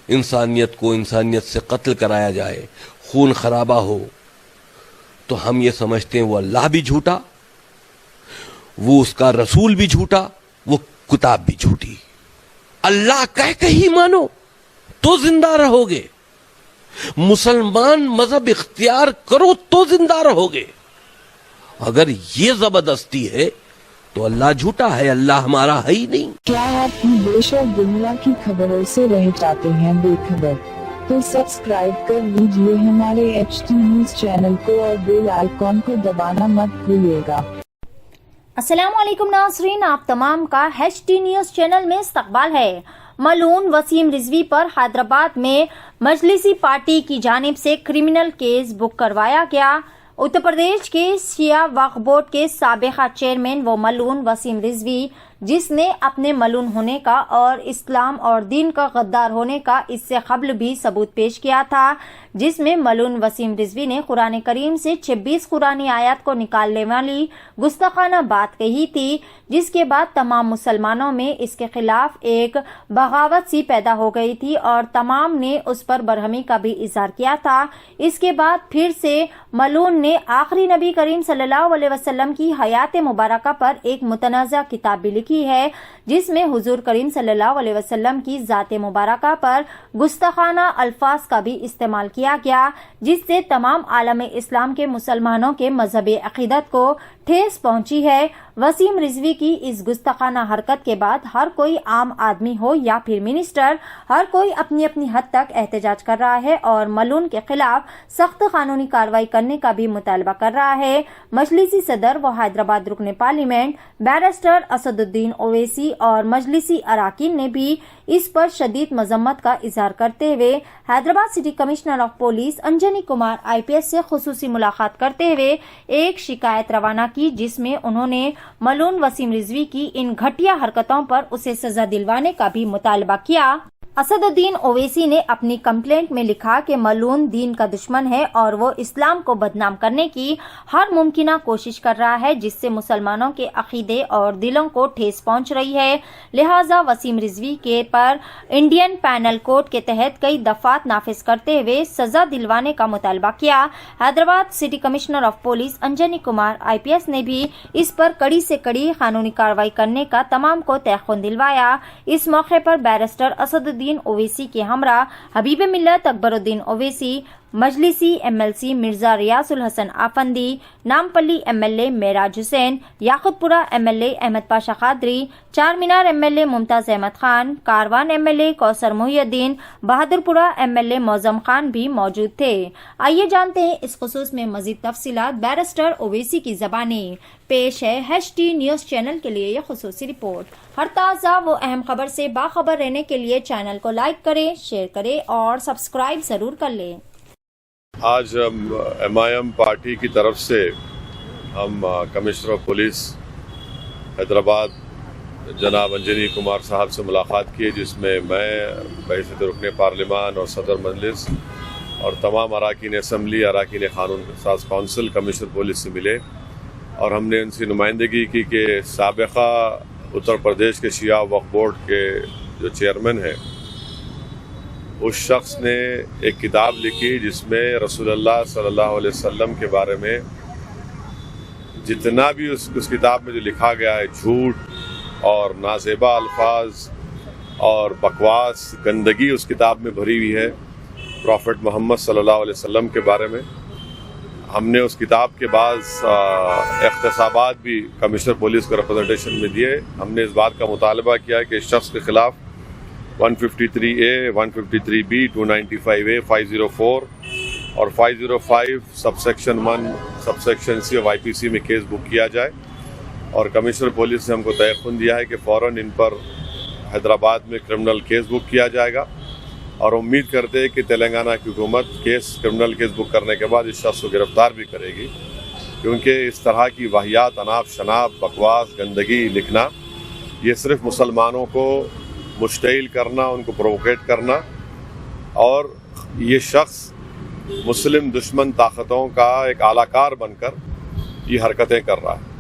انسانیت کو انسانیت سے قتل کرایا جائے، خون خرابہ ہو، تو ہم یہ سمجھتے ہیں وہ اللہ بھی جھوٹا، وہ اس کا رسول بھی جھوٹا، وہ کتاب بھی جھوٹی۔ اللہ کہہ ہی مانو تو زندہ رہو گے، مسلمان مذہب اختیار کرو تو زندہ رہو گے۔ اگر یہ زبردستی ہے تو اللہ جھوٹا ہے، اللہ ہمارا ہے ہی نہیں۔ کیا آپ بھی دیش اور دنیا کی خبروں سے رہ جاتے ہیں بے خبر؟ تو سبسکرائب کر لیجیے ہمارے HT نیوز چینل کو اور بیل آئیکن کو دبانا مت بھولیے گا۔ السلام علیکم ناظرین، آپ تمام کا HT نیوز چینل میں استقبال ہے۔ ملعون وسیم رضوی پر حیدرآباد میں مجلسی پارٹی کی جانب سے کرمنل کیس بک کروایا گیا۔ اتر پردیش کے شیعہ وقف بورڈ کے سابقہ چیئرمین وہ ملعون وسیم رضوی، جس نے اپنے ملعون ہونے کا اور اسلام اور دین کا غدار ہونے کا اس سے قبل بھی ثبوت پیش کیا تھا، جس میں ملعون وسیم رضوی نے قرآن کریم سے 26 قرآنی آیات کو نکالنے والی گستاخانہ بات کہی تھی، جس کے بعد تمام مسلمانوں میں اس کے خلاف ایک بغاوت سی پیدا ہو گئی تھی اور تمام نے اس پر برہمی کا بھی اظہار کیا تھا۔ اس کے بعد پھر سے ملعون نے آخری نبی کریم صلی اللہ علیہ وسلم کی حیات مبارکہ پر ایک متنازع کتاب بھی لکھی ہے، جس میں حضور کریم صلی اللہ علیہ وسلم کی ذات مبارکہ پر گستاخانہ الفاظ کا بھی استعمال کیا گیا، جس سے تمام عالم اسلام کے مسلمانوں کے مذہبی عقیدت کو ٹھیس پہنچی ہے۔ وسیم رضوی کی اس گستاخانہ حرکت کے بعد ہر کوئی عام آدمی ہو یا پھر منسٹر، ہر کوئی اپنی اپنی حد تک احتجاج کر رہا ہے اور ملعون کے خلاف سخت قانونی کارروائی کرنے کا بھی مطالبہ کر رہا ہے۔ مجلسی صدر و حیدرآباد رکن پارلیمنٹ بیرسٹر اسد الدین اویسی اور مجلسی اراکین نے بھی اس پر شدید مذمت کا اظہار کرتے ہوئے Hyderabad city commissioner of police Anjani Kumar IPS سے خصوصی ملاقات کرتے ہوئے ایک شکایت روانہ کی، جس میں انہوں نے ملعون وسیم رضوی کی ان گھٹیا حرکتوں پر اسے سزا دلوانے کا بھی مطالبہ کیا۔ اسد الدین اویسی نے اپنی کمپلینٹ میں لکھا کہ ملعون دین کا دشمن ہے اور وہ اسلام کو بدنام کرنے کی ہر ممکنہ کوشش کر رہا ہے، جس سے مسلمانوں کے عقیدے اور دلوں کو ٹھیس پہنچ رہی ہے۔ لہٰذا وسیم رضوی کے پر انڈین پینل کوڈ کے تحت کئی دفعات نافذ کرتے ہوئے سزا دلوانے کا مطالبہ کیا۔ Hyderabad city commissioner of police Anjani Kumar IPS نے بھی اس پر کڑی سے کڑی قانونی کارروائی کرنے کا تمام کو تیقن دلوایا۔ اس موقع پر بیرسٹر اسد الدین اویسی کے ہمراہ حبیب ملت اکبر الدین اویسی، مجلسی MLC مرزا ریاض الحسن آفندی، نامپلی MLA معراج حسین، یاقوت پورہ MLA احمد پاشا قادری، چار مینار MLA ممتاز احمد خان، کاروان MLA کوثر محی الدین، بہادر پورہ MLA معظم خان بھی موجود تھے۔ آئیے جانتے ہیں اس خصوص میں مزید تفصیلات۔ بیرسٹر اویسی کی زبانی پیش ہے HT نیوز چینل کے لیے یہ خصوصی رپورٹ۔ ہر تازہ و اہم خبر سے باخبر رہنے کے لیے چینل کو لائک کریں، شیئر کریں اور سبسکرائب ضرور کر لیں۔ آج MIM پارٹی کی طرف سے ہم کمشنر آف پولیس حیدرآباد جناب انجنی کمار صاحب سے ملاقات کی، جس میں میں بحیثیت رکن پارلیمان اور صدر مجلس اور تمام اراکین اسمبلی، اراکین قانون ساز کونسل کمشنر پولیس سے ملے اور ہم نے ان سے نمائندگی کی کہ سابقہ اتر پردیش کے شیعہ وقف بورڈ کے جو چیئرمین ہیں، اس شخص نے ایک کتاب لکھی جس میں رسول اللہ صلی اللہ علیہ وسلم کے بارے میں جتنا بھی اس کتاب میں جو لکھا گیا ہے، جھوٹ اور نازیبا الفاظ اور بکواس، گندگی اس کتاب میں بھری ہوئی ہے پروفٹ محمد صلی اللہ علیہ وسلم کے بارے میں۔ ہم نے اس کتاب کے بعض اختصابات بھی کمشنر پولیس کو ریپرزنٹیشن میں دیے۔ ہم نے اس بات کا مطالبہ کیا کہ اس شخص کے خلاف 153A 153B 295A 504 اور 505 sub section 1 sub section C of IPC میں کیس بک کیا جائے، اور کمشنر پولیس نے ہم کو تیقن دیا ہے کہ فوراً ان پر حیدرآباد میں کرمنل کیس بک کیا جائے گا، اور امید کرتے ہیں کہ تلنگانہ کی حکومت کرمنل کیس بک کرنے کے بعد اس شخص کو گرفتار بھی کرے گی، کیونکہ اس طرح کی واہیات، اناپ شناپ، بکواس، گندگی لکھنا یہ صرف مسلمانوں کو مشتعل کرنا، ان کو پرووکیٹ کرنا، اور یہ شخص مسلم دشمن طاقتوں کا ایک اعلی کار بن کر یہ حرکتیں کر رہا ہے۔